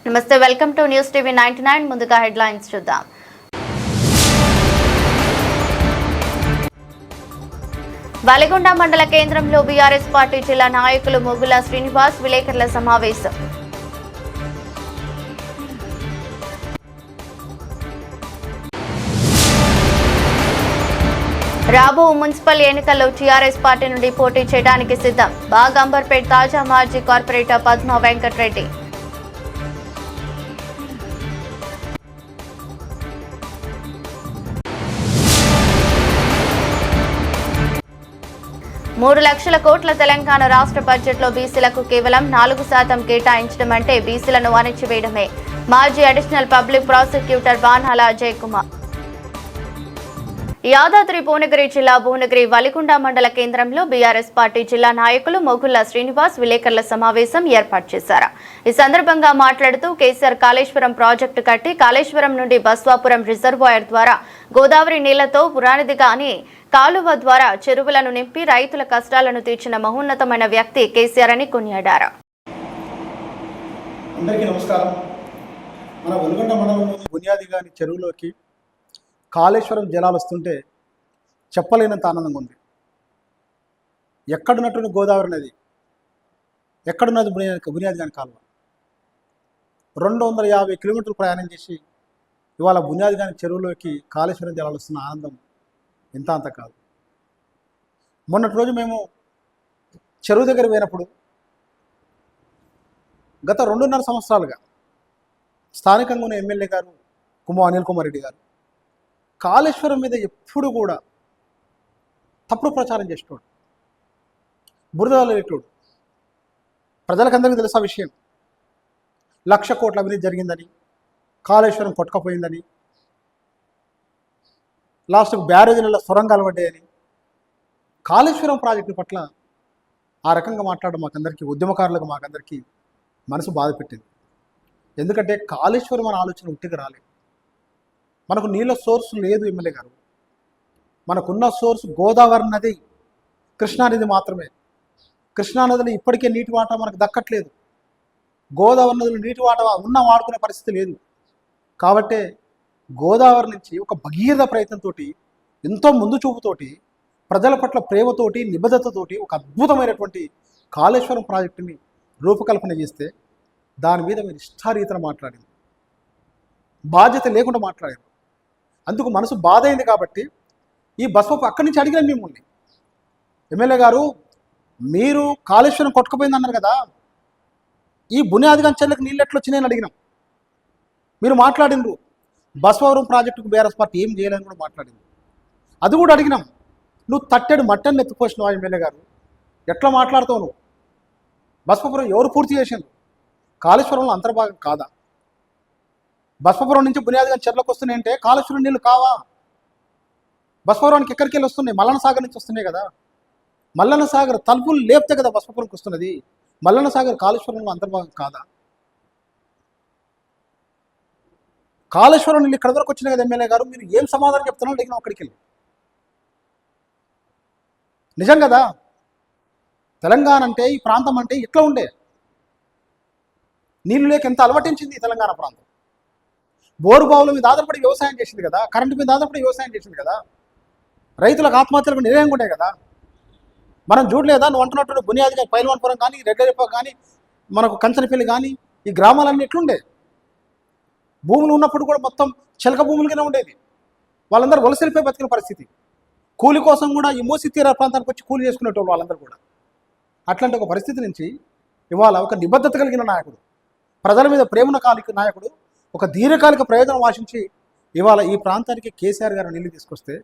నమస్తే, welcome to news TV 99. ముందుగా headlines చూద్దాం. వలిగొండ మండల కేంద్రంలో బీఆర్ఎస్ పార్టీ జిల్లా నాయకులు మొగుల శ్రీనివాస్ విలేకరుల సమావేశం. రాబో మున్సిపల్ ఎన్నికల్లో టీఆర్ఎస్ పార్టీ నుండి పోటీ చేయడానికి సిద్ధం. బాగ్ అంబర్పేట్ తాజా మాజీ కార్పొరేటర్ పద్మా వెంకటరెడ్డి. $3 లక్షల కోట్ల తెలంగాణ రాష్ట్ర బడ్జెట్లో బీసీలకు కేవలం 4% కేటాయించడం అంటే బీసీలను అణచివేయడమే. మాజీ అడిషనల్ పబ్లిక్ ప్రాసిక్యూటర్ బాణాల అజయ్ కుమార్. యాదాద్రి భువనగిరి జిల్లా భువనగిరి వలిగొండ మండల కేంద్రంలో బీఆర్ఎస్ పార్టీ జిల్లా నాయకులు మొగుళ్ల శ్రీనివాస్ విలేకరుల సమావేశం ఏర్పాటు చేశారు. ఈ సందర్భంగా మాట్లాడుతూ కేసీఆర్ కాళేశ్వరం ప్రాజెక్టు కట్టి కాళేశ్వరం నుండి బస్వాపురం రిజర్వాయర్ ద్వారా గోదావరి నీళ్లతో పురాణిదిగా అని కాలువ ద్వారా చెరువులను నింపి రైతుల కష్టాలను తీర్చిన మహోన్నతమైన వ్యక్తి కేసీఆర్ అని కొనియాడారు. అందరికీ నమస్కారం. మన వలిగొండ మండలంలోని బునియాదిగాని చెరువులోకి కాళేశ్వరం జలాలు వస్తుంటే చెప్పలేనంత ఆనందంగా ఉంది. ఎక్కడున్నటువంటి గోదావరి నది, ఎక్కడున్నది బునియాదిగాని కాలువ, 250 కిలోమీటర్లు ప్రయాణం చేసి ఇవాళ బునియాదిగాని చెరువులోకి కాళేశ్వరం జలాలు వస్తున్న ఆనందం ఇంత అంత కాదు. మొన్నటి రోజు మేము చెరువు దగ్గర పోయినప్పుడు గత 2.5 సంవత్సరాలుగా స్థానికంగా ఉన్న ఎమ్మెల్యే గారు అనిల్ కుమార్ రెడ్డి గారు కాళేశ్వరం మీద ఎప్పుడు కూడా తప్పుడు ప్రచారం చేసేటోడు, బురదలు పెట్టాడు. ప్రజలకందరికీ తెలుసా విషయం. 1 లక్ష కోట్ల అవినీతి జరిగిందని, కాళేశ్వరం కొట్టుకపోయిందని, లాస్ట్కు బ్యారేజీలలో సొరంగాలు పడ్డాయని, కాళేశ్వరం ప్రాజెక్టు పట్ల ఆ రకంగా మాట్లాడడం మాకందరికీ, ఉద్యమకారులకు మాకందరికీ మనసు బాధ పెట్టింది. ఎందుకంటే కాళేశ్వరం అనే ఆలోచన ఉట్టిగా రాలేదు. మనకు నీళ్ళ సోర్స్ లేదు ఎమ్మెల్యే గారు. మనకున్న సోర్స్ గోదావరి నది, కృష్ణానది మాత్రమే. కృష్ణానదిలో ఇప్పటికే నీటి వాటా మనకు దక్కట్లేదు. గోదావరి నదిలో నీటి వాటా వాడుకునే పరిస్థితి లేదు. కాబట్టే గోదావరి నుంచి ఒక భగీరథ ప్రయత్నంతో, ఎంతో ముందు చూపుతోటి, ప్రజల పట్ల ప్రేమతోటి, నిబద్ధతతోటి ఒక అద్భుతమైనటువంటి కాళేశ్వరం ప్రాజెక్టుని రూపకల్పన చేస్తే దాని మీద మీరు ఇష్టారీతన మాట్లాడింది, బాధ్యత లేకుండా మాట్లాడారు. అందుకు మనసు బాధ అయింది. కాబట్టి ఈ బస్సు అక్కడి నుంచి అడిగినాం మిమ్మల్ని, ఎమ్మెల్యే గారు మీరు కాళేశ్వరం కొట్టుకుపోయింది అన్నారు కదా, ఈ బునియాదిగాని చెరువులకు నీళ్ళు ఎట్లా వచ్చినాయని అడిగినాం. మీరు మాట్లాడినరు బస్వవరం ప్రాజెక్టుకు బీఆర్ఎస్ పార్టీ ఏం చేయాలని కూడా మాట్లాడింది. అది కూడా అడిగినాం. నువ్వు తట్టెడు మట్టని ఎత్తుపోసినావు ఎమ్మెల్యే గారు, ఎట్లా మాట్లాడుతావు నువ్వు? బస్వపురం ఎవరు పూర్తి చేసిండ్రు? కాళేశ్వరంలో అంతర్భాగం కాదా? బస్వపురం నుంచి బునియాదిగాని చెరువులకు వస్తున్నాయంటే కాళేశ్వరం నీళ్ళు కావా? బస్వపురానికి ఎక్కడికి వెళ్ళి వస్తున్నాయి? మల్లన్న సాగర్ నుంచి వస్తున్నాయి కదా. మల్లన్న సాగర్ తలుపులు లేపితే కదా బస్వపురంకి వస్తున్నది. మల్లన్న సాగర్ కాళేశ్వరంలో అంతర్భాగం కాదా? కాళేశ్వరం నీళ్ళు ఇక్కడ వరకు వచ్చినాయి కదా ఎమ్మెల్యే గారు, మీరు ఏం సమాధానం చెప్తున్నారో అడిగినాం అక్కడికి వెళ్ళి. నిజం కదా, తెలంగాణ అంటే, ఈ ప్రాంతం అంటే ఇట్లా ఉండే. నీళ్ళు లేక ఎంత అలవటించింది ఈ తెలంగాణ ప్రాంతం. బోరు బావుల మీద ఆధారపడి వ్యవసాయం చేసింది కదా, కరెంటు మీద ఆధారపడి వ్యవసాయం చేసింది కదా, రైతులకు ఆత్మహత్యలకు నిర్ణయంగా ఉంటాయి కదా. మనం చూడలేదా? నువ్వు అంటున్నట్టు బునియాదిగా పైల్వాన్పురం కానీ, రెడ్డరిప్ప కానీ, మనకు కంచనపల్లి కానీ, ఈ గ్రామాలన్నీ ఎట్లుండే? భూములు ఉన్నప్పుడు కూడా మొత్తం చిలక భూములుగానే ఉండేది. వాళ్ళందరూ వలసలిపోయి బతికిన పరిస్థితి. కూలి కోసం కూడా ఈ మూసి తీర ప్రాంతానికి వచ్చి కూలి చేసుకునేటోళ్ళు వాళ్ళందరూ కూడా. అట్లాంటి ఒక పరిస్థితి నుంచి ఇవాళ ఒక నిబద్ధత కలిగిన నాయకుడు, ప్రజల మీద ప్రేమన కాలిక నాయకుడు, ఒక దీర్ఘకాలిక ప్రయోజనం ఆశించి ఇవాళ ఈ ప్రాంతానికి కేసీఆర్ గారు నీళ్ళు తీసుకొస్తే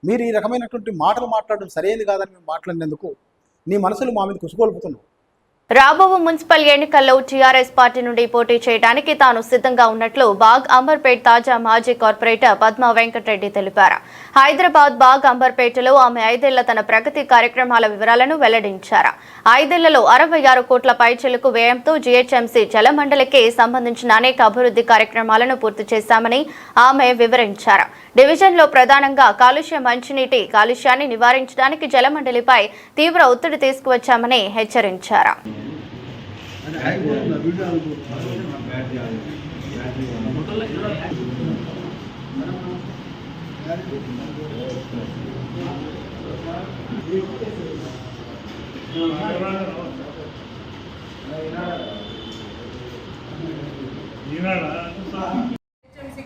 మీరు ఈ రకమైనటువంటి మాటలు మాట్లాడడం సరైనది కాదని మేము మాట్లాడినందుకు నీ మనసులు మా మీద కుసుగొల్పుతున్నావు. రాబో మున్సిపల్ ఎన్నికల్లో టీఆర్ఎస్ పార్టీ నుండి పోటీ చేయడానికి తాను సిద్ధంగా ఉన్నట్లు బాగ్ అంబర్పేట్ తాజా మాజీ కార్పొరేటర్ పద్మా వెంకటరెడ్డి తెలిపారు. హైదరాబాద్ బాగ్ అంబర్పేటలో ఆమె 5 ఏళ్ల తన ప్రగతి కార్యక్రమాల వివరాలను వెల్లడించారు. 5 ఏళ్లలో 66 కోట్ల పైచిలకు వ్యయంతో జీహెచ్ఎంసీ జలమండలికి సంబంధించిన అనేక అభివృద్ధి కార్యక్రమాలను పూర్తి చేశామని ఆమె వివరించారు. డివిజన్లో ప్రధానంగా కాలుష్య మంచినీటి కాలుష్యాన్ని నివారించడానికి జలమండలిపై తీవ్ర ఒత్తిడి తీసుకువచ్చామని హెచ్చరించారు.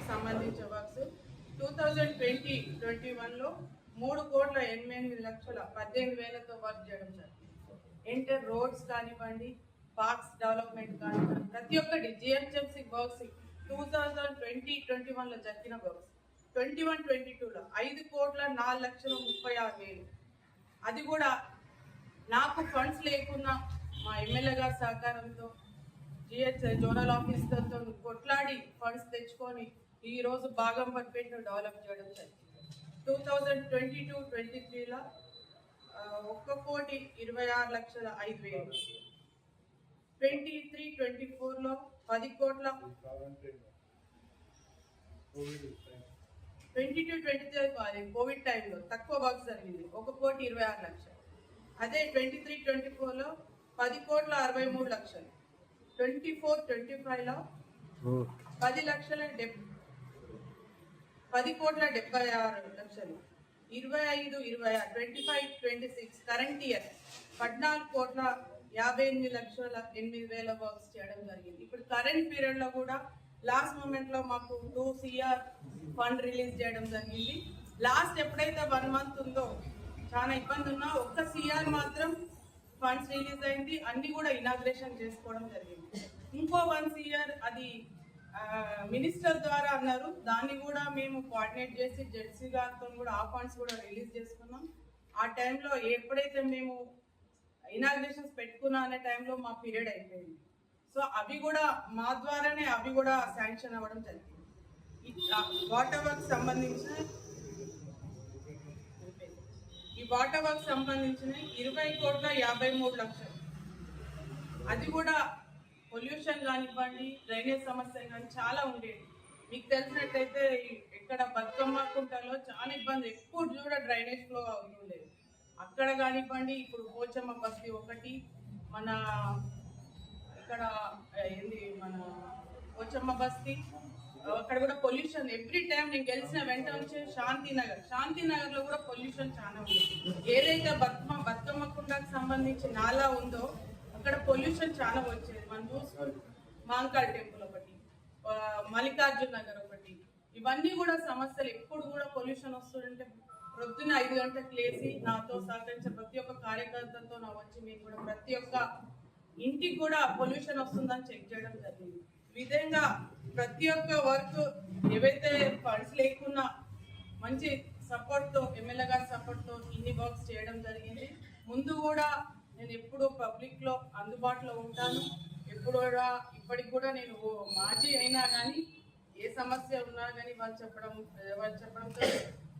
సంబంధించిన వర్క్స్ 2020-21లో 3,88,18,000తో వర్క్ చేయడం జరిగింది. ఎంటర్ రోడ్స్ కానివ్వండి, పార్క్స్ డెవలప్మెంట్ కానివ్వండి, ప్రతి ఒక్కటి జిహెచ్ఎంసీ వర్క్స్ 2020-21లో జరిగిన వర్క్స్ 21-22లో 5,04,36,000. అది కూడా నాకు ఫండ్స్ లేకున్నా మా ఎమ్మెల్యే గారి సహకారంతో జోనల్ ఆఫీసర్తో కొట్లాడి ఫండ్స్ తెచ్చుకొని ఈరోజు బాగంపేటను డెవలప్ చేయడం జరిగింది. 2022-23లో 1,26,05,000. 23-24లో 10 కోట్ల 22-23 కోవిడ్ టైంలో తక్కువ వర్క్ జరిగింది, 1,26,00,000. అదే 23-24లో 10,63,00,000. 24-25లో 10,76,00,000. 25-26 కరెంట్ ఇయర్ 14,58,08,000 వర్క్స్ చేయడం జరిగింది. ఇప్పుడు కరెంట్ పీరియడ్ లో కూడా లాస్ట్ మూమెంట్ లో మాకు 2 CR ఫండ్ రిలీజ్ చేయడం జరిగింది. లాస్ట్ ఎప్పుడైతే 1 మంత్ ఉందో చాలా ఇబ్బంది ఉన్నా 1 CR మాత్రం ఫండ్స్ రిలీజ్ అయింది. అన్ని కూడా ఇనాగ్రేషన్ చేసుకోవడం జరిగింది. ఇంకో 1 CR అది మినిస్టర్ ద్వారా అన్నారు, దాన్ని కూడా మేము కోఆర్డినేట్ చేసి జెడ్సీ గారితో కూడా ఆ ఫండ్స్ కూడా రిలీజ్ చేసుకున్నాం. ఆ టైంలో ఎప్పుడైతే మేము ఇనాగ్రేషన్స్ పెట్టుకున్నా అనే టైంలో మా పీరియడ్ అయిపోయింది. సో అవి కూడా మా ద్వారానే అవి కూడా శాంక్షన్ అవ్వడం జరిగింది. వాటర్ వర్క్ సంబంధించిన 20,53,00,000. అది కూడా పొల్యూషన్ కానివ్వండి, డ్రైనేజ్ సమస్య కానీ చాలా ఉండేది. మీకు తెలిసినట్టయితే ఇక్కడ బతుకమ్మ కుంటలో చాలా ఇబ్బంది, ఎప్పుడు చూడ డ్రైనేజ్ ఫ్లో అవుతుండేది. అక్కడ కానివ్వండి, ఇప్పుడు పోచమ్మ బస్తీ ఒకటి, మన ఇక్కడ ఏంది మన పోచమ్మ బస్తీ, అక్కడ కూడా పొల్యూషన్ ఎవ్రీ టైం. నేను గెలిచిన వెంట వచ్చే శాంతినగర్లో కూడా పొల్యూషన్ చాలా ఉంది. ఏదైతే బతుకమ్మ కుండకు సంబంధించి నాలా ఉందో అక్కడ పొల్యూషన్ చాలా వచ్చేది. మనం చూసుకుంటాం మాంకాళ్ టెంపుల్ ఒకటి, మల్లికార్జున నగర్ ఒకటి, ఇవన్నీ కూడా సమస్యలు. ఎప్పుడు కూడా పొల్యూషన్ వస్తుందంటే ప్రొద్దున 5 గంటలకు లేచి నాతో సహకరించే ప్రతి ఒక్క కార్యకర్తలతో నా వచ్చి మీకు కూడా ప్రతి ఒక్క ఇంటికి కూడా పొల్యూషన్ వస్తుందని చెక్ చేయడం జరిగింది. విధంగా ప్రతి ఒక్క వర్క్ ఏవైతే ఫండ్స్ లేకున్నా మంచి సపోర్ట్తో, ఎమ్మెల్యే గారి సపోర్ట్తో ఇన్ని వర్క్స్ చేయడం జరిగింది. ముందు కూడా నేను ఎప్పుడు పబ్లిక్లో అందుబాటులో ఉంటాను. ఎప్పుడు కూడా ఇప్పటికి కూడా నేను మాజీ అయినా కానీ ఏ సమస్య ఉన్నా కానీ వాళ్ళు చెప్పడంతో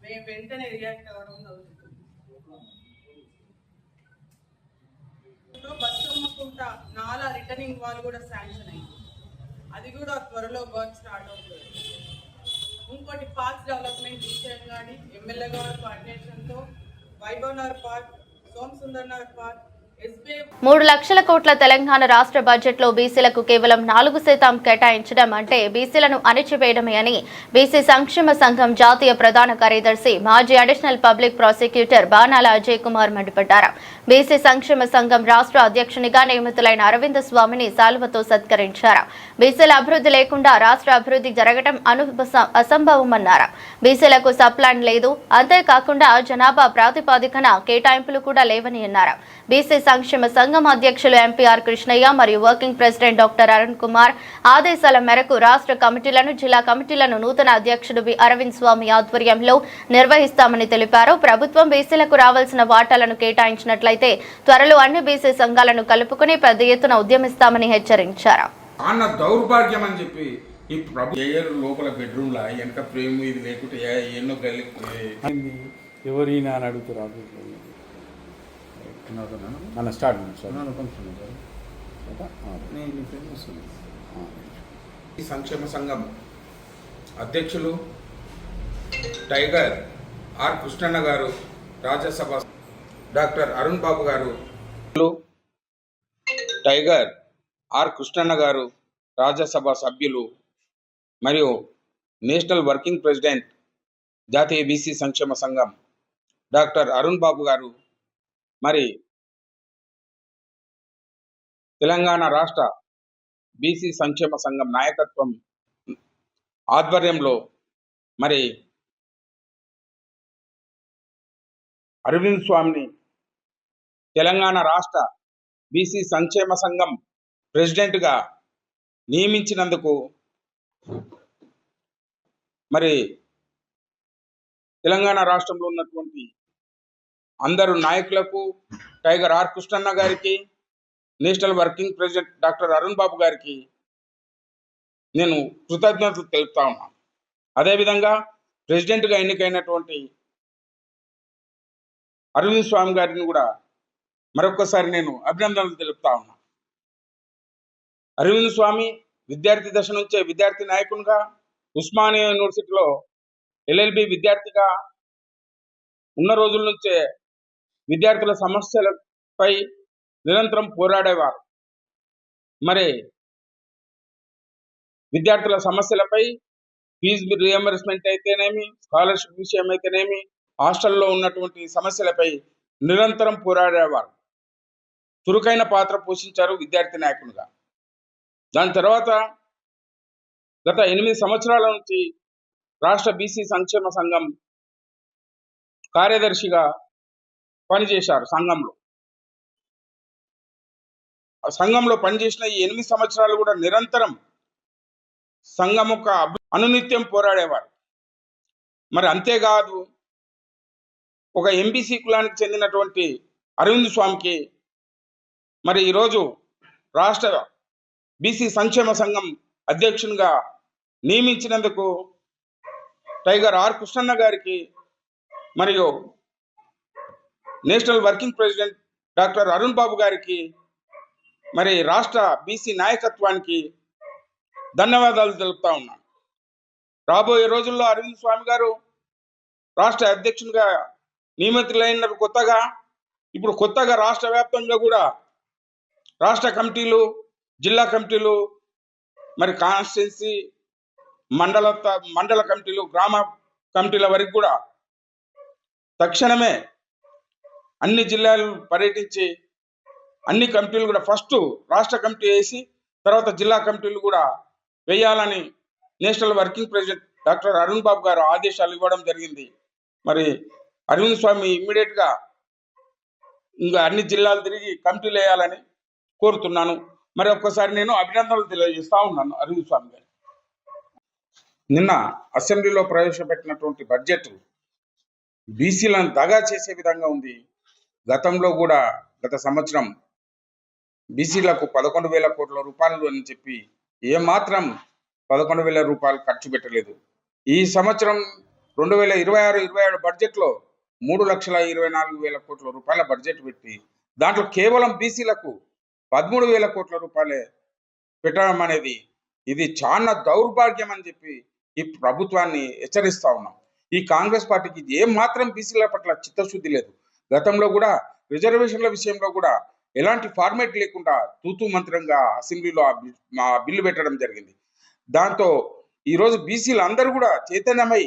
మేము వెంటనే రియాక్ట్ అవ్వడం జరుగుతుంది. బతుకమ్మకుంట నాలా రిటర్నింగ్ వాళ్ళు కూడా శాంక్షన్ అయింది, అది కూడా త్వరలో వర్క్ స్టార్ట్ అవుతుంది. ఇంకోటి పార్క్స్ డెవలప్మెంట్ విషయం కానీ ఎమ్మెల్యే గారి కోఆర్డినేషన్తో వైభవ్ నగర్ పార్క్, సోమసుందర్ నగర్ పార్క్, 3 లక్షల కోట్ల తెలంగాణ రాష్ట్ర బడ్జెట్ లో బీసీలకు కేవలం 4% కేటాయించడం అంటే బీసీలను అణిచివేయడమే అని బీసీ సంక్షేమ సంఘం జాతీయ ప్రధాన కార్యదర్శి మాజీ అడిషనల్ పబ్లిక్ ప్రాసిక్యూటర్ బాణాల అజయ్ కుమార్ మండిపడ్డారు. బీసీ సంక్షేమ సంఘం రాష్ట్ర అధ్యక్షునిగా నియమితులైన అరవింద స్వామిని సాల్వతో సత్కరించారు. బీసీల అభివృద్ధి లేకుండా రాష్ట్ర అభివృద్ధి జరగడం అసంభవమన్నారు. బీసీలకు సప్లాన్ లేదు, అంతేకాకుండా జనాభా ప్రాతిపదికన కేటాయింపులు కూడా లేవని అన్నారు. బీసీ సంక్షేమ సంఘం అధ్యక్షులు ఎంపీఆర్ కృష్ణయ్య మరియు working president doctor Arun Kumar ఆదేశాల మేరకు రాష్ట్ర కమిటీలను, జిల్లా కమిటీలను నూతన అధ్యక్షుడు బి అరవింద్ స్వామి ఆధ్వర్యంలో నిర్వహిస్తామని తెలిపారు. ప్రభుత్వం బీసీలకు రావాల్సిన వాటాలను కేటాయించినట్లయితే త్వరలో అన్ని బీసీ సంఘాలను కలుపుకుని పెద్ద ఎత్తున ఉద్యమిస్తామని హెచ్చరించారు. దౌర్భాగ్యం అని చెప్పి ఈ లోపల బెడ్రూమ్ లా వెనక ప్రేమ ఇది లేకుంటే ఎన్నో గల్లి ఎవరైనా అని అడుగుతారు. మన స్టార్ట్ ఈ సంక్షేమ సంఘం అధ్యక్షులు టైగర్ ఆర్ కృష్ణన్న గారు, రాజ్యసభ డాక్టర్ అరుణ్ బాబు గారు, టైగర్ ఆర్ కృష్ణన్న గారు, రాజ్యసభ సభ్యులు మరియు నేషనల్ వర్కింగ్ ప్రెసిడెంట్ జాతీయ బీసీ సంక్షేమ సంఘం డాక్టర్ అరుణ్ బాబు గారు, మరి తెలంగాణ రాష్ట్ర బీసీ సంక్షేమ సంఘం నాయకత్వం ఆధ్వర్యంలో మరి అరవింద్ స్వామిని తెలంగాణ రాష్ట్ర బీసీ సంక్షేమ సంఘం ప్రెసిడెంట్గా నియమించినందుకు మరి తెలంగాణ రాష్ట్రంలో ఉన్నటువంటి అందరు నాయకులకు, టైగర్ ఆర్ కృష్ణన్న గారికి, national working president doctor Arun Babu గారికి నేను కృతజ్ఞతలు తెలుపుతా ఉన్నాను. అదేవిధంగా ప్రెసిడెంట్గా ఎన్నికైనటువంటి అరవింద్ స్వామి గారిని కూడా మరొకసారి నేను అభినందనలు తెలుపుతా ఉన్నా. అరవింద్ స్వామి విద్యార్థి దశ నుంచే విద్యార్థి నాయకునిగా, ఉస్మానియా యూనివర్సిటీలో LLB విద్యార్థిగా ఉన్న రోజుల నుంచే విద్యార్థుల సమస్యలపై నిరంతరం పోరాడేవారు. మరి విద్యార్థుల సమస్యలపై ఫీజు రియంబర్స్మెంట్ అయితేనేమి, స్కాలర్షిప్ విషయం అయితేనేమి, హాస్టల్లో ఉన్నటువంటి సమస్యలపై నిరంతరం పోరాడేవారు. చురుకైన పాత్ర పోషించారు విద్యార్థి నాయకునిగా. దాని తర్వాత గత 8 సంవత్సరాల నుంచి రాష్ట్ర బీసీ సంక్షేమ సంఘం కార్యదర్శిగా పనిచేశారు. సంఘంలో పనిచేసిన ఈ 8 సంవత్సరాలు కూడా నిరంతరం సంఘం యొక్క అనునిత్యం పోరాడేవారు. మరి అంతేకాదు, ఒక ఎంబీసీ కులానికి చెందినటువంటి అరవింద్ స్వామికి మరి ఈరోజు రాష్ట్ర బీసీ సంక్షేమ సంఘం అధ్యక్షునిగా నియమించినందుకు టైగర్ ఆర్ కృష్ణన్న గారికి మరియు national working president doctor Arun Babu గారికి, మరి రాష్ట్ర బీసీ నాయకత్వానికి ధన్యవాదాలు తెలుపుతా ఉన్నాను. రాబోయే రోజుల్లో అరవింద్ స్వామి గారు రాష్ట్ర అధ్యక్షునిగా నియమితులైన ఇప్పుడు కొత్తగా రాష్ట్ర వ్యాప్తంగా కూడా రాష్ట్ర కమిటీలు, జిల్లా కమిటీలు, మరి కాన్స్టిట్యున్సీ, మండల కమిటీలు, గ్రామ కమిటీల వరకు కూడా తక్షణమే అన్ని జిల్లాలు పర్యటించి అన్ని కమిటీలు కూడా ఫస్ట్ రాష్ట్ర కమిటీ వేసి తర్వాత జిల్లా కమిటీలు కూడా వేయాలని national working president doctor Arun Babu గారు ఆదేశాలు ఇవ్వడం జరిగింది. మరి అరవింద్ స్వామి ఇమ్మీడియట్గా ఇంకా అన్ని జిల్లాలు తిరిగి కమిటీలు వేయాలని కోరుతున్నాను. మరి ఒక్కసారి నేను అభినందనలు తెలియజేస్తా ఉన్నాను అరవింద్ స్వామి గారు. నిన్న అసెంబ్లీలో ప్రవేశపెట్టినటువంటి బడ్జెట్ బీసీలను దగా చేసే విధంగా ఉంది. గతంలో కూడా గత సంవత్సరం బీసీలకు 11,000 కోట్ల రూపాయలు అని చెప్పి ఏమాత్రం 11,000 రూపాయలు ఖర్చు పెట్టలేదు. ఈ సంవత్సరం 2026-27 బడ్జెట్లో 3,24,000 కోట్ల రూపాయల బడ్జెట్ పెట్టి దాంట్లో కేవలం బీసీలకు 13,000 కోట్ల రూపాయలే పెట్టడం అనేది ఇది చాలా దౌర్భాగ్యం అని చెప్పి ఈ ప్రభుత్వాన్ని హెచ్చరిస్తా ఉన్నాం. ఈ కాంగ్రెస్ పార్టీకి ఏం మాత్రం బీసీల పట్ల చిత్తశుద్ధి లేదు. గతంలో కూడా రిజర్వేషన్ల విషయంలో కూడా ఎలాంటి ఫార్మేట్ లేకుండా తూతూ మంత్రంగా అసెంబ్లీలో ఆ బిల్లు పెట్టడం జరిగింది. దాంతో ఈరోజు బీసీలు అందరూ కూడా చైతన్యమై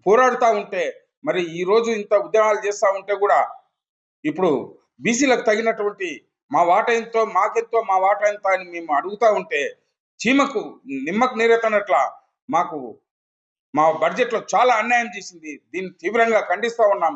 పోరాడుతూ ఉంటే, మరి ఈరోజు ఇంత ఉద్యమాలు చేస్తూ ఉంటే కూడా ఇప్పుడు బీసీలకు తగినటువంటి మా వాటా ఎంతో, మాకెంతో, మా వాటా ఎంత అని మేము అడుగుతూ ఉంటే చీమకు నిమ్మకు నీరెత్తనట్ల మాకు మా బడ్జెట్లో చాలా అన్యాయం చేసింది. దీన్ని తీవ్రంగా ఖండిస్తూ ఉన్నాం.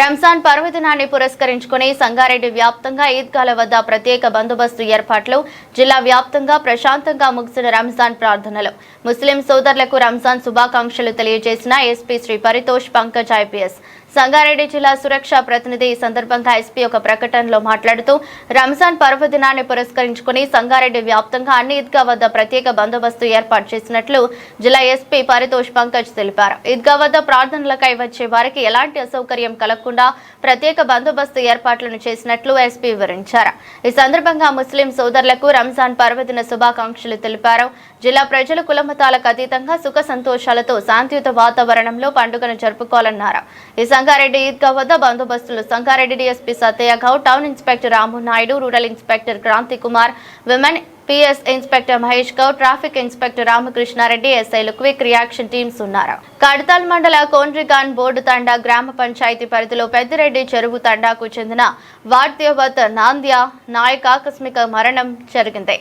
రంజాన్ పర్వదినాన్ని పురస్కరించుకుని సంగారెడ్డి వ్యాప్తంగా ఈద్గాల వద్ద ప్రత్యేక బందోబస్తు ఏర్పాట్లు. జిల్లా వ్యాప్తంగా ప్రశాంతంగా ముగిసిన రంజాన్ ప్రార్థనలు. ముస్లిం సోదరులకు రంజాన్ శుభాకాంక్షలు తెలియజేసిన ఎస్పీ శ్రీ పరితోష్ పంకజ్ IPS. సంగారెడ్డి జిల్లా సురక్ష ప్రతినిధి ఈ సందర్భంగా ఎస్పీ ఒక ప్రకటనలో మాట్లాడుతూ రంజాన్ పర్వదినాన్ని పురస్కరించుకుని సంగారెడ్డి వ్యాప్తంగా అన్ని ఈద్గా వద్ద ప్రత్యేక బందోబస్తు ఏర్పాటు చేసినట్లు జిల్లా ఎస్పీ పరితోష్ పంకజ్ తెలిపారు. ఈద్గా వద్ద ప్రార్థనలకై వచ్చే వారికి ఎలాంటి అసౌకర్యం కలగకుండా ప్రత్యేక బందోబస్తు ఏర్పాట్లను చేసినట్లు ఎస్పీ వివరించారు. ఈ సందర్భంగా ముస్లిం సోదరులకు రంజాన్ పర్వదిన శుభాకాంక్షలు తెలిపారు. జిల్లా ప్రజలు కులమతాలకు అతీతంగా సుఖ సంతోషాలతో శాంతియుత వాతావరణంలో పండుగను జరుపుకోవాలన్నారు. ఈ సంగారెడ్డి ఈద్గా వద్ద బందోబస్తులు Sangareddy DSP Satyagoud, town inspector Ramu Naidu, rural inspector Kranti Kumar, women PS inspector Mahesh Goud, traffic inspector Ramakrishnareddy, ఎస్ఐలు క్విక్ రియాక్షన్ టీమ్స్ ఉన్నారు. కడతాల్ మండల కోండ్రిగాన్ బోర్డు తండా గ్రామ పంచాయతీ పరిధిలో పెద్దిరెడ్డి చెరువు తండాకు చెందిన వార్త్యవత్ నాంద్య నాయక్ ఆకస్మిక మరణం జరిగింది.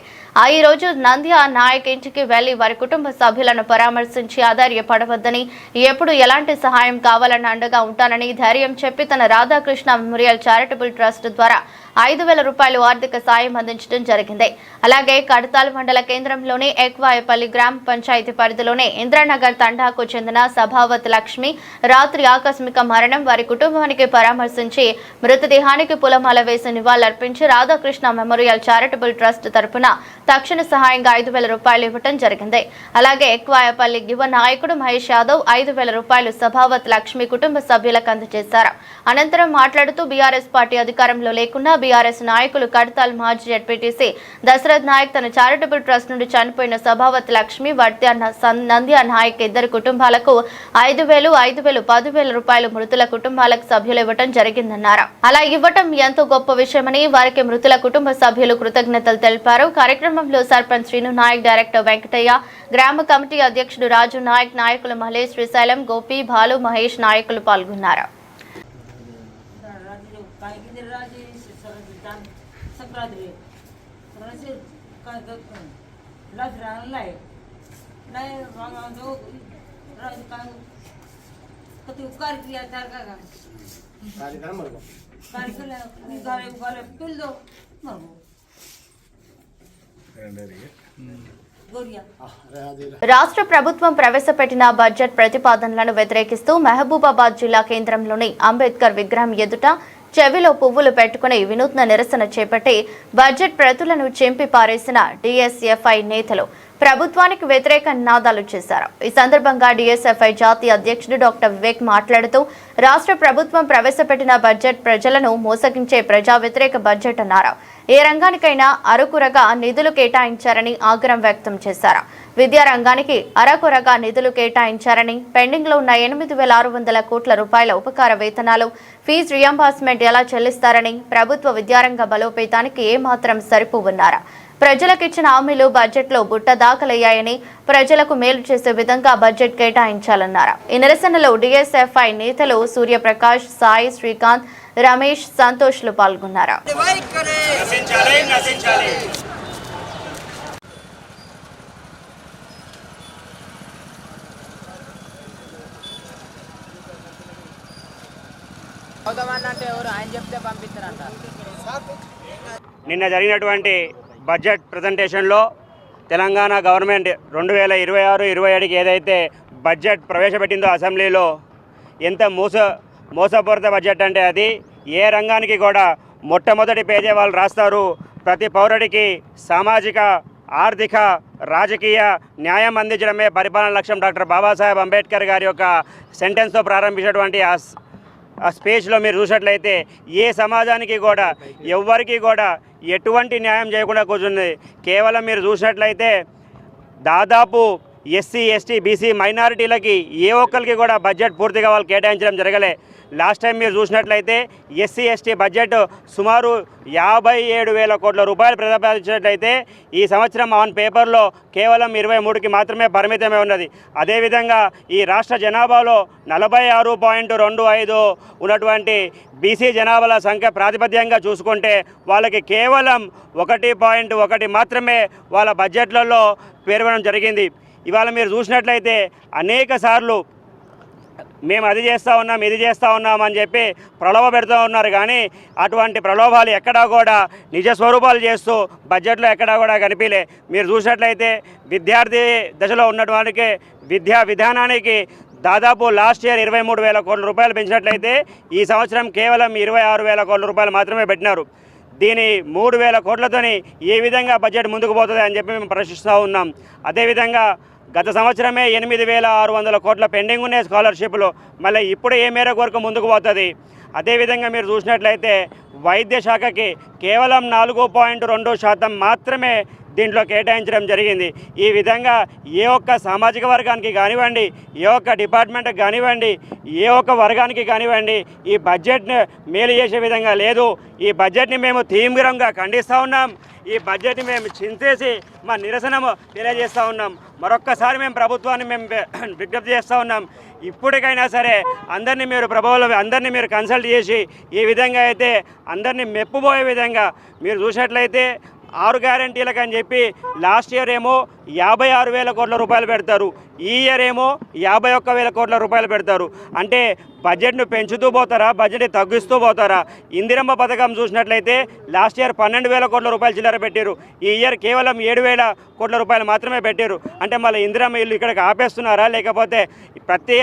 ఈ రోజు నంద్య నాయక్ ఇంటికి వెళ్లి వారి కుటుంబ సభ్యులను పరామర్శించి ఆధార్యపడవద్దని, ఎప్పుడు ఎలాంటి సహాయం కావాలని అండగా ఉంటానని ధైర్యం చెప్పి తన రాధాకృష్ణ మెమోరియల్ చారిటబుల్ ట్రస్ట్ ద్వారా 5,000 రూపాయలు ఆర్థిక సాయం అందించడం జరిగింది. అలాగే కడతాల్ మండల కేంద్రంలోని ఎక్వాయపల్లి గ్రామ పంచాయతీ పరిధిలోని ఇంద్రానగర్ తండాకు చెందిన సభావత్ లక్ష్మి రాత్రి ఆకస్మిక మరణం. వారి కుటుంబానికి పరామర్శించి మృతదేహానికి పూలమాల వేసి నివాళులర్పించి రాధాకృష్ణ మెమోరియల్ చారిటబుల్ ట్రస్ట్ తరపున తక్షణ సహాయంగా 5,000 రూపాయలు ఇవ్వడం జరిగింది. అలాగే ఎక్వాయపల్లి యువ నాయకుడు మహేష్ యాదవ్ 5,000 రూపాయలు సభావత్ లక్ష్మి కుటుంబ సభ్యులకు అందజేశారు. అనంతరం మాట్లాడుతూ బీఆర్ఎస్ పార్టీ అధికారంలో లేకున్నా బీఆర్ఎస్ నాయకులు కడతాల్ మాజీ జడ్పీటీసీ దశరథ్ నాయక్ తన చారిటబుల్ ట్రస్ట్ నుండి చనిపోయిన సభావత్ లక్ష్మి నంద్య నాయక్ ఇద్దరు కుటుంబాలకు 5,000, 5,000, 10,000 రూపాయలు మృతుల కుటుంబాలకు సభ్యులు ఇవ్వడం జరిగిందన్నారు. అలా ఇవ్వటం ఎంతో గొప్ప విషయమని వారికి మృతుల కుటుంబ సభ్యులు కృతజ్ఞతలు తెలిపారు. కార్యక్రమంలో సర్పంచ్ శ్రీను నాయక్, డైరెక్టర్ వెంకటయ్య, గ్రామ కమిటీ అధ్యక్షుడు రాజు నాయక్, నాయకులు మహేష్, శ్రీశైలం, గోపి, భాలు, మహేష్ నాయకులు పాల్గొన్నారు. రాష్ట్ర ప్రభుత్వం ప్రవేశపెట్టిన బడ్జెట్ ప్రతిపాదనలను వ్యతిరేకిస్తూ మహబూబాబాద్ జిల్లా కేంద్రంలోని అంబేద్కర్ విగ్రహం ఎదుట చెవిలో పువ్వులు పెట్టుకుని వినూత్న నిరసన చేపట్టి బడ్జెట్ ప్రతులను చింపి పారేసిన డిఎస్ఎఫ్ఐ నేతలు ప్రభుత్వానికి వ్యతిరేక నినాదాలు చేశారు. ఈ సందర్భంగా డిఎస్ఎఫ్ఐ జాతీయ అధ్యక్షుడు డాక్టర్ వివేక్ మాట్లాడుతూ రాష్ట్ర ప్రభుత్వం ప్రవేశపెట్టిన బడ్జెట్ ప్రజలను మోసగించే ప్రజా వ్యతిరేక బడ్జెట్ అన్నారు. ఏ రంగానికైనా అరకురగా నిధులు కేటాయించారని ఆగ్రహం వ్యక్తం చేశారు. విద్యా రంగానికి అరకొరగా నిధులు కేటాయించారని, పెండింగ్ లో ఉన్న 8,600 కోట్ల రూపాయల ఉపకార వేతనాలు, ఫీజు రియంబర్స్మెంట్ ఎలా చెల్లిస్తారని, ప్రభుత్వ విద్యారంగ బలోపేతానికి ఏమాత్రం సరిపోవన్నారు. ప్రజలకిచ్చిన హామీలు బడ్జెట్లో బుట్ట దాఖలయ్యాయని, ప్రజలకు మేలు చేసే విధంగా బడ్జెట్ కేటాయించాలన్నారు. ఈ నిరసనలో డిఎస్ఎఫ్ఐ నేతలు సూర్యప్రకాష్, సాయి, శ్రీకాంత్, రమేష్, సంతోష్లు పాల్గొన్నారు. నిన్న జరిగినటువంటి బడ్జెట్ ప్రజెంటేషన్లో తెలంగాణ గవర్నమెంట్ 2026-27కి ఏదైతే బడ్జెట్ ప్రవేశపెట్టిందో అసెంబ్లీలో ఎంత మోసపూరిత బడ్జెట్ అంటే అది ఏ రంగానికి కూడా మొట్టమొదటి పేజీ వాళ్ళు రాస్తారు. ప్రతి పౌరుడికి సామాజిక, ఆర్థిక, రాజకీయ న్యాయం అందించడమే పరిపాలన లక్ష్యం డాక్టర్ బాబాసాహెబ్ అంబేద్కర్ గారి యొక్క సెంటెన్స్తో ప్రారంభించినటువంటి ఆ స్పేస్లో మీరు చూసినట్లయితే ఏ సమాజానికి కూడా ఎవ్వరికి కూడా ఎటువంటి న్యాయం చేయకుండా కూర్చుంది. కేవలం మీరు చూసినట్లయితే దాదాపు ఎస్సీ, ఎస్టీ, బీసీ మైనారిటీలకి ఏ ఒక్కరికి కూడా బడ్జెట్ పూర్తిగా వాళ్ళు కేటాయించడం జరగలే. లాస్ట్ టైం మీరు చూసినట్లయితే ఎస్సీ, ఎస్టీ బడ్జెట్ సుమారు 57,000 కోట్ల రూపాయలు ప్రతిపాదించినట్లయితే ఈ సంవత్సరం ఆన్ పేపర్లో కేవలం 23కి మాత్రమే పరిమితమే ఉన్నది. అదేవిధంగా ఈ రాష్ట్ర జనాభాలో 46.25 ఉన్నటువంటి బీసీ జనాభాల సంఖ్య ప్రాతిపద్యంగా చూసుకుంటే వాళ్ళకి కేవలం 1.1 మాత్రమే వాళ్ళ బడ్జెట్లలో పేర్కొనడం జరిగింది. ఇవాళ మీరు చూసినట్లయితే అనేక సార్లు మేము అది చేస్తూ ఉన్నాం, ఇది చేస్తూ ఉన్నాం అని చెప్పి ప్రలోభ పెడుతూ ఉన్నారు. కానీ అటువంటి ప్రలోభాలు ఎక్కడా కూడా నిజ స్వరూపాలు చేస్తూ బడ్జెట్లో ఎక్కడా కూడా కనిపించలే. మీరు చూసినట్లయితే విద్యార్థి దశలో ఉన్నటువంటి విద్యా విధానానికి దాదాపు లాస్ట్ ఇయర్ 23,000 కోట్ల రూపాయలు పెంచినట్లయితే ఈ సంవత్సరం కేవలం 26,000 కోట్ల రూపాయలు మాత్రమే పెట్టినారు. దీని 3,000 కోట్లతోని ఏ విధంగా బడ్జెట్ ముందుకు పోతుంది అని చెప్పి మేము ప్రశ్నిస్తూ ఉన్నాం. అదేవిధంగా గత సంవత్సరమే 8,600 కోట్ల పెండింగ్ ఉన్నాయి స్కాలర్షిప్లు. మళ్ళీ ఇప్పుడు ఏ మేర వరకు ముందుకు పోతుంది. అదేవిధంగా మీరు చూసినట్లయితే వైద్య శాఖకి కేవలం 4.2% మాత్రమే దీంట్లో కేటాయించడం జరిగింది. ఈ విధంగా ఏ ఒక్క సామాజిక వర్గానికి కానివ్వండి, ఏ ఒక్క డిపార్ట్మెంట్కి కానివ్వండి, ఏ ఒక్క వర్గానికి కానివ్వండి ఈ బడ్జెట్ని మేలు చేసే విధంగా లేదు. ఈ బడ్జెట్ని మేము తీవ్రంగా ఖండిస్తూ ఉన్నాం. ఈ బడ్జెట్ని మేము చింతేసి మా నిరసనము తెలియజేస్తూ ఉన్నాం. మరొక్కసారి మేము ప్రభుత్వాన్ని విజ్ఞప్తి చేస్తూ ఉన్నాం. ఇప్పటికైనా సరే అందరినీ మీరు కన్సల్ట్ చేసి ఈ విధంగా అయితే అందరినీ మెప్పుబోయే విధంగా మీరు చూసినట్లయితే 6 గ్యారంటీలకు అని చెప్పి లాస్ట్ ఇయర్ ఏమో 56,000 కోట్ల రూపాయలు పెడతారు, ఈ ఇయర్ ఏమో 51,000 కోట్ల రూపాయలు పెడతారు. అంటే బడ్జెట్ను పెంచుతూ పోతారా, బడ్జెట్ని తగ్గిస్తూ పోతారా? ఇందిరమ్మ పథకం చూసినట్లయితే లాస్ట్ ఇయర్ 12,000 కోట్ల రూపాయలు చిల్లర పెట్టారు, ఈ ఇయర్ కేవలం 7,000 కోట్ల రూపాయలు మాత్రమే పెట్టారు. అంటే మళ్ళీ ఇందిరమ్మ ఇల్లు ఇక్కడికి ఆపేస్తున్నారా, లేకపోతే ప్రతి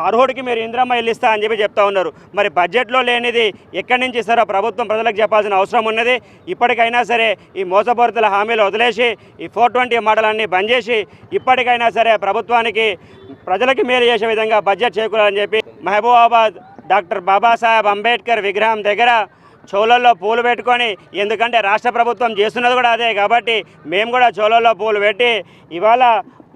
అర్హుడికి మీరు ఇందిరమ్మ ఇల్లు ఇస్తా అని చెప్పి చెప్తా ఉన్నారు. మరి బడ్జెట్లో లేనిది ఎక్కడి నుంచి ఇస్తారో ప్రభుత్వం ప్రజలకు చెప్పాల్సిన అవసరం ఉన్నది. ఇప్పటికైనా సరే ఈ మోసపూరితల హామీలు వదిలేసి ఈ 420 మాటలన్నీ బంద్ చేసి ఇప్పటికైనా సరే ప్రభుత్వానికి ప్రజలకి మేలు చేసే విధంగా బడ్జెట్ చేకూరాలని చెప్పి మహబూబాబాద్ డాక్టర్ బాబాసాహెబ్ అంబేద్కర్ విగ్రహం దగ్గర చోళల్లో పూలు పెట్టుకొని, ఎందుకంటే రాష్ట్ర ప్రభుత్వం చేస్తున్నది కూడా అదే కాబట్టి మేము కూడా చోళల్లో పూలు పెట్టి ఇవాళ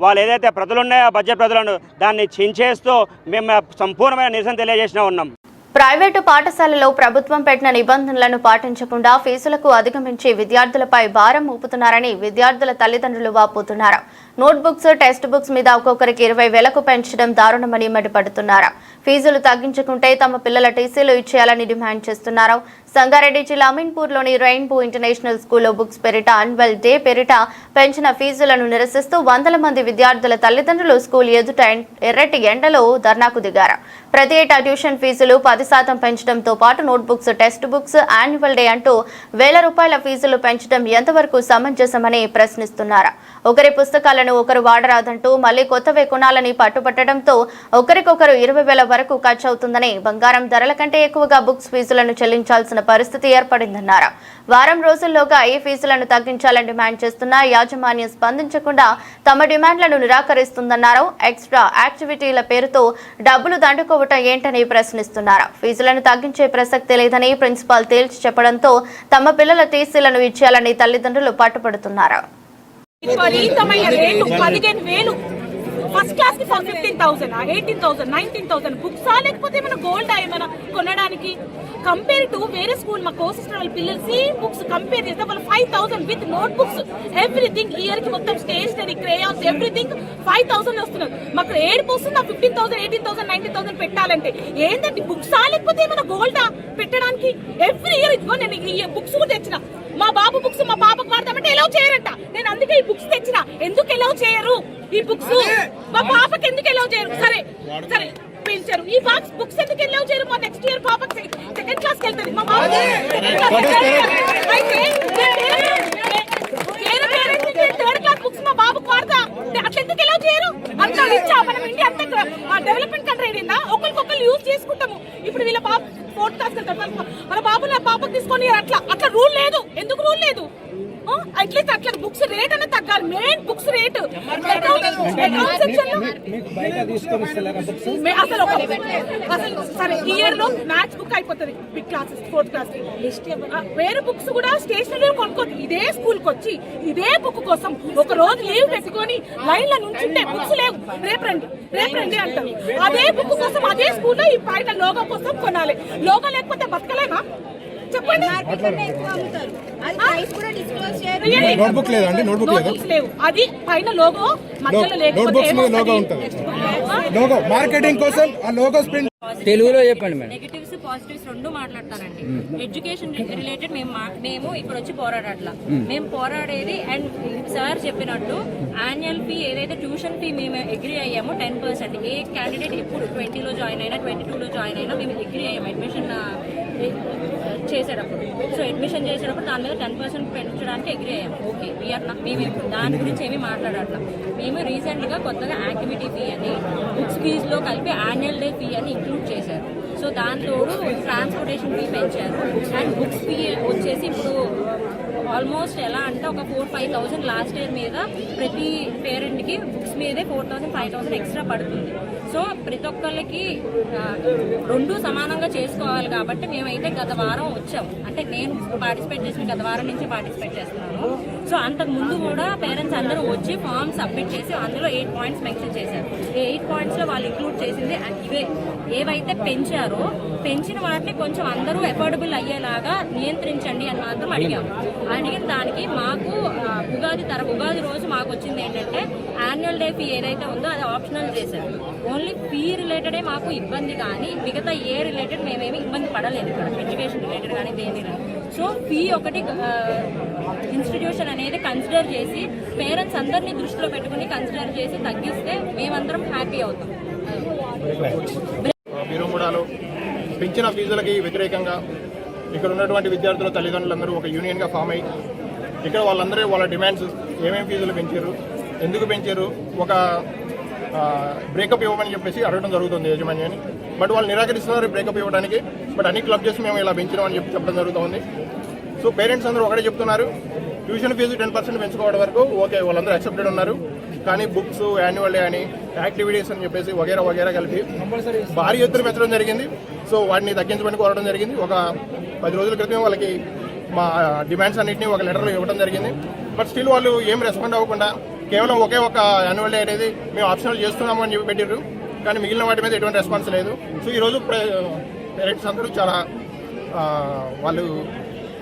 వాళ్ళు ఏదైతే ప్రతులు ఉన్నాయో బడ్జెట్ ప్రతులను దాన్ని చించేస్తూ మేము సంపూర్ణమైన నిరసన తెలియజేసినా ఉన్నాం. ప్రైవేటు పాఠశాలలో ప్రభుత్వం పెట్టిన నిబంధనలను పాటించకుండా ఫీజులకు అధిగమించి విద్యార్థులపై భారం మోపుతున్నారని విద్యార్థుల తల్లిదండ్రులు వాపోతున్నారు. నోట్బుక్స్, టెక్స్ట్ బుక్స్ మీద ఒక్కొక్కరికి 20,000కు పెంచడం దారుణమని మండిపడుతున్నారు. ఫీజులు తగ్గించుకుంటే తమ పిల్లల టీసీలు ఇచ్చేయాలని డిమాండ్ చేస్తున్నారు. సంగారెడ్డి జిల్లా అమీన్పూర్లోని రెయిన్బో ఇంటర్నేషనల్ స్కూల్లో బుక్స్ పేరిట యాన్యువల్ డే పేరిట పెంచిన ఫీజులను నిరసిస్తూ 100 మంది విద్యార్థుల తల్లిదండ్రులు స్కూల్ ఎదుట ఎర్రటి ఎండలో ధర్నాకు దిగారు. ప్రతి ఏటా ట్యూషన్ ఫీజులు 10% పెంచడంతో పాటు notebooks, text books, annual day అంటూ ₹1,000 ఫీజులు పెంచడం ఎంతవరకు సమంజసమని ప్రశ్నిస్తున్నారు. ఒకరి పుస్తకాలను ఒకరు వాడరాదంటూ మళ్లీ కొత్తవే కొనాలని పట్టుబట్టడంతో ఒకరికొకరు 20,000 వరకు ఖర్చు అవుతుందని, బంగారం ధరల కంటే ఎక్కువగా బుక్స్ ఫీజులను చెల్లించాల్సిన పరిస్థితి ఏర్పడిందన్నారు. వారం రోజుల్లోగా ఈ ఫీజులను తగ్గించాలని డిమాండ్ చేస్తున్న యాజమాన్యం స్పందించకుండా తమ డిమాండ్లను నిరాకరిస్తుందన్నారు. ఎక్స్ట్రా యాక్టివిటీల పేరుతో డబ్బులు దండుకోవటం ఏంటని ప్రశ్నిస్తున్నారు. ఫీజులను తగ్గించే ప్రసక్తి లేదని ప్రిన్సిపాల్ తేల్చి చెప్పడంతో తమ పిల్లల టీసీలను ఇచ్చేయాలని తల్లిదండ్రులు పట్టుబడుతున్నారు. ఫస్ట్ క్లాస్ కి 15,000, 18,000, 19,000 బుక్స్ లేకపోతే ఏమైనా గోల్డ్ ఏమైనా కొనడానికి కంపేర్ టు వేరే స్కూల్ మా కోసిస్టర్ వాళ్ళ పిల్లలు సేమ్ బుక్స్ కంపేర్ చేస్తే వాళ్ళు 5,000 with note books everything year కి మొత్తం స్టేషనరీ, క్రేయాన్స్, ఎవ్రీథింగ్ 5,000 వస్తున్నారు. మాకు ఏడుపు వస్తుంది 15,000, 18,000, 19,000 పెట్టాలంటే. ఏంటంటే బుక్స్ లేకపోతే ఏమైనా గోల్డా పెట్టడానికి? ఎవ్రీ ఇయర్ ఇదిగో నేను ఈ బుక్స్ కూడా తెచ్చిన, మా బాబు బుక్స్ మా పాపకు వాడతామంటే ఎలవ్ చేయరంట. నేను అందుకే ఈ బుక్స్ తెచ్చిన. ఎందుకు ఎలవ్ చేయరు ఈ బుక్స్? మా పాపకి ఎందుకు ఎలవ్ చేయరు? సరే సరే పెంచారు. ఈ బుక్స్ ఎందుకు ఎలవ్ చేయరు? మా నెక్స్ట్ ఇయర్ పాపకి 2nd క్లాస్ కి వెళ్తుంది. మా బాబు 2nd క్లాస్ బుక్స్ మా బాబుకు వాడతా అట్లా ఎందుకు ఎలవ్ చేయరు? అంత ఇచ్చా మనం ఇండియా అంత డెవలప్మెంట్ కంట్రీ అయిందా? ఒకరికొకరు యూజ్ చేసుకుంటాము. ఇప్పుడు వీళ్ళ బాబు 4th క్లాస్ కి వెళ్తారు, మన బాబు నా పాపకు తీసుకొని అట్లా రూల్ లేదు. ఎందుకు రూల్ లేదు? అట్లీస్ట్ అట్లా బుక్స్ రేట్ అనేది తగ్గాలి. మెయిన్ బుక్స్ రేట్ అసలు సరే ఇయర్ లో మ్యాథ్స్ బుక్ అయిపోతుంది బిగ్ క్లాసెస్ 4th క్లాస్ వేరే బుక్స్ కూడా స్టేషనరీ కొనుక్కోదు. ఇదే స్కూల్ కి వచ్చి ఇదే బుక్ కోసం ఒక రోజు లీవ్ పెట్టుకొని లైన్ లో నుంచుంటే బుక్స్ లేవు, రేపు రండి అంటారు. అదే బుక్ కోసం అదే స్కూల్లో ఈ పైన లోగో కోసం కొనాలి. లోగో లేకపోతే బతకలేమా చెప్పండి? నోట్బుక్ లేదండి, నోట్బుక్ లేవు. అది పైన లోగో మధ్యలో లోగో మార్కెటింగ్ కోసం ఆ లోగో ప్రింట్ తెలుగులో చెప్పండి మేడం. నెగటివ్స్ పాజిటివ్స్ రెండు మాట్లాడతానండి. ఎడ్యుకేషన్ రిలేటెడ్ మేము ఇక్కడ వచ్చి పోరాడట్లా. మేము పోరాడేది అండ్ సార్ చెప్పినట్టు యాన్యువల్ ఫీ ఏదైతే ట్యూషన్ ఫీ మేము అగ్రీ అయ్యామో 10%. ఏ క్యాండిడేట్ ఎప్పుడు 20లో జాయిన్ అయినా 22లో జాయిన్ అయినా మేము అగ్రీ అయ్యాము అడ్మిషన్ చేసేటప్పుడు. సో అడ్మిషన్ చేసేటప్పుడు దాని మీద 10% పెంచడానికి అగ్రీ అయ్యాము. ఓకే మేము దాని గురించి ఏమీ మాట్లాడట్లా. మేము రీసెంట్గా కొత్తగా యాక్టివిటీ ఫీ అని బుక్స్ ఫీజులో కలిపి యాన్యువల్ డే ఫీ అని ఇంక్లూడ్ చేశారు. సో దాంతో ట్రాన్స్పోర్టేషన్ ఫీ పెంచారు. అండ్ బుక్స్ ఫీ వచ్చేసి ఇప్పుడు ఆల్మోస్ట్ ఎలా అంటే ఒక 4-5,000 లాస్ట్ ఇయర్ మీద ప్రతి పేరెంట్కి బుక్స్ మీదే 4,000-5,000 ఎక్స్ట్రా పడుతుంది. సో ప్రతి ఒక్కళ్ళకి రెండు సమానంగా చేసుకోవాలి కాబట్టి మేమైతే గత వారం వచ్చాము. అంటే నేను పార్టిసిపేట్ చేసిన గత వారం నుంచి పార్టిసిపేట్ చేస్తున్నాను. సో అంతకు ముందు కూడా పేరెంట్స్ అందరూ వచ్చి ఫామ్ సబ్మిట్ చేసి అందులో 8 పాయింట్స్ మెన్షన్ చేశారు. ఈ 8 పాయింట్స్లో వాళ్ళు ఇంక్లూడ్ చేసింది ఇవే. ఏవైతే పెంచారో పెంచిన వాటిని కొంచెం అందరూ ఎఫోర్డబుల్ అయ్యేలాగా నియంత్రించండి అని మాత్రం అడిగాము. అడిగిన దానికి మాకు ఉగాది రోజు మాకు వచ్చింది ఏంటంటే యాన్యువల్ డే ఫీ ఏదైతే ఉందో అది ఆప్షనల్ చేశారు. ఓన్లీ ఫీ రిలేటెడే మాకు ఇబ్బంది, కానీ మిగతా ఏ రిలేటెడ్ మేమేమి ఇబ్బంది పడలేదు ఇక్కడ, ఎడ్యుకేషన్ రిలేటెడ్ కానీ దేని. సో ఫీ ఒకటి ఇన్స్టిట్యూషన్ అనేది కన్సిడర్ చేసి పేరెంట్స్ అందరినీ దృష్టిలో పెట్టుకుని కన్సిడర్ చేసి తగ్గిస్తే మేమందరం హ్యాపీ అవుతాం. బీరంగూడలో పెంచిన ఫీజులకి వ్యతిరేకంగా ఇక్కడ ఉన్నటువంటి విద్యార్థుల తల్లిదండ్రులందరూ ఒక యూనియన్గా ఫామ్ అయ్యి ఇక్కడ వాళ్ళందరూ వాళ్ళ డిమాండ్స్ ఏమేమి ఫీజులు పెంచారు, ఎందుకు పెంచారు, ఒక బ్రేకప్ ఇవ్వమని చెప్పేసి అడగడం జరుగుతుంది యాజమాన్యాన్ని. బట్ వాళ్ళు నిరాకరిస్తున్నారు బ్రేకప్ ఇవ్వడానికి. బట్ అన్ని క్లబ్ చేసి మేము ఇలా పెంచినామని చెప్పడం జరుగుతుంది. సో పేరెంట్స్ అందరూ ఒకటే చెప్తున్నారు, ట్యూషన్ ఫీజు 10% పెంచుకోవడం వరకు ఓకే, వాళ్ళందరూ యాక్సెప్టెడ్ ఉన్నారు. కానీ బుక్స్, యాన్యువల్ డే అని, యాక్టివిటీస్ అని చెప్పేసి వగేరా కలిపి భారీ ఎత్తున పెంచడం జరిగింది. సో వాటిని తగ్గించమని కోరడం జరిగింది. ఒక 10 రోజుల క్రితం వాళ్ళకి మా డిమాండ్స్ అన్నింటినీ ఒక లెటర్లో ఇవ్వడం జరిగింది. బట్ స్టిల్ వాళ్ళు ఏం రెస్పాండ్ అవ్వకుండా కేవలం ఒకే ఒక యాన్యువల్ డే అనేది మేము ఆప్షనల్ చేస్తున్నాము అని చెప్పి పెట్టారు. కానీ మిగిలిన వాటి మీద ఎటువంటి రెస్పాన్స్ లేదు. సో ఈరోజు పేరెంట్స్ అందరూ చాలా వాళ్ళు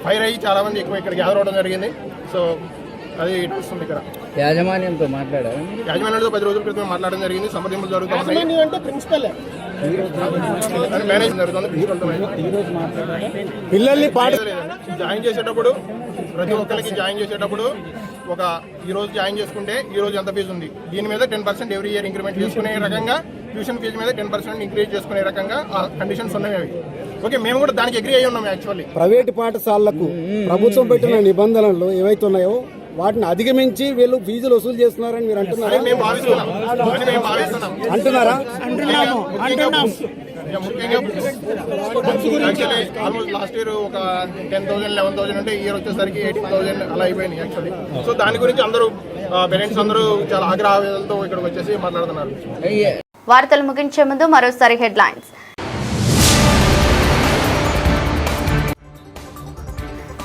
ఫైర్ అయ్యి చాలామంది ఎక్కువ ఇక్కడ గ్యాదర్ అవ్వడం జరిగింది. సో అది వస్తుంది. ఇక్కడ యాజమాన్యంతో మాట్లాడారు. యాజమాన్యంతో 10 రోజుల క్రితం మాట్లాడడం జరిగింది. సంప్రదింపులు జరుగుతున్నాయి. మేనేజ్ జరుగుతుంది. పిల్లల్ని జాయిన్ చేసేటప్పుడు ప్రతి ఒక్కరికి జాయిన్ చేసేటప్పుడు ఈ రోజు జాయిన్ చేసుకుంటే ఈ రోజు ఎంత ఫీజు ఉంది, దీని మీద 10% ఎవ్రీ ఇయర్ ఇంక్రిమెంట్ చేసుకునే రకంగా, ట్యూషన్ ఫీజు మీద 10% ఇంక్రీజ్ చేసుకునే రకంగా ఆ కండిషన్స్ ఉన్నాయి. అవి ఓకే, మేము కూడా దానికి అగ్రీ అయ్యి ఉన్నాం. యాక్చువల్లీ ప్రైవేటు పాఠశాలలకు ప్రభుత్వం పెట్టిన నిబంధనలు ఏవైతే ఉన్నాయో వాటిని అధిగమించి వీళ్ళు ఫీజులు వసూలు చేస్తున్నారని మీరు అంటున్నారా? మేము భావిస్తున్నాం. అంటున్నారా? ముఖ్యంగా ఆల్మోస్ట్ లాస్ట్ ఇయర్ ఒక 10,000, 11,000 ఉంటే ఈ ఇయర్ వచ్చేసరికి 18,000 అలా అయిపోయింది యాక్చువల్లీ. సో దాని గురించి అందరూ పేరెంట్స్ అందరూ చాలా ఆగ్రహాలతో ఇక్కడికి వచ్చేసి మాట్లాడుతున్నారు. వార్తలు ముగించే ముందు మరోసారి హెడ్లైన్స్.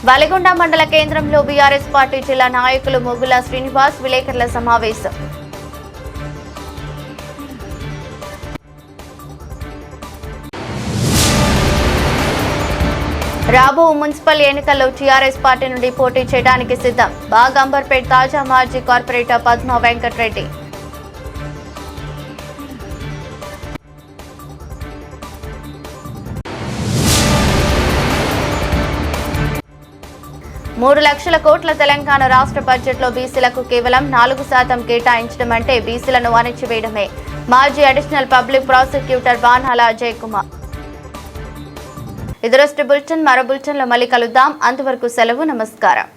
వలిగొండ మండల కేంద్రంలో బీఆర్ఎస్ పార్టీ జిల్లా నాయకులు మొగుల శ్రీనివాస్ విలేకరుల సమావేశం. రాబో మున్సిపల్ ఎన్నికల్లో టీఆర్ఎస్ పార్టీ నుండి పోటీ చేయడానికి సిద్ధం. బాగ్ అంబర్పేట్ తాజా మాజీ కార్పొరేటర్ పద్మా వెంకటరెడ్డి. $3 లక్షల కోట్ల తెలంగాణ రాష్ట్ర బడ్జెట్లో బీసీలకు కేవలం 4% కేటాయించడం అంటే బీసీలను అణచివేయడమే. మాజీ అడిషనల్ పబ్లిక్ ప్రాసిక్యూటర్ బాణాల అజయ్ కుమార్. ఇది రోజు బులెటిన్. మరో బులెటిన్లో మళ్ళీ కలుద్దాం. అంతవరకు సెలవు. నమస్కారం.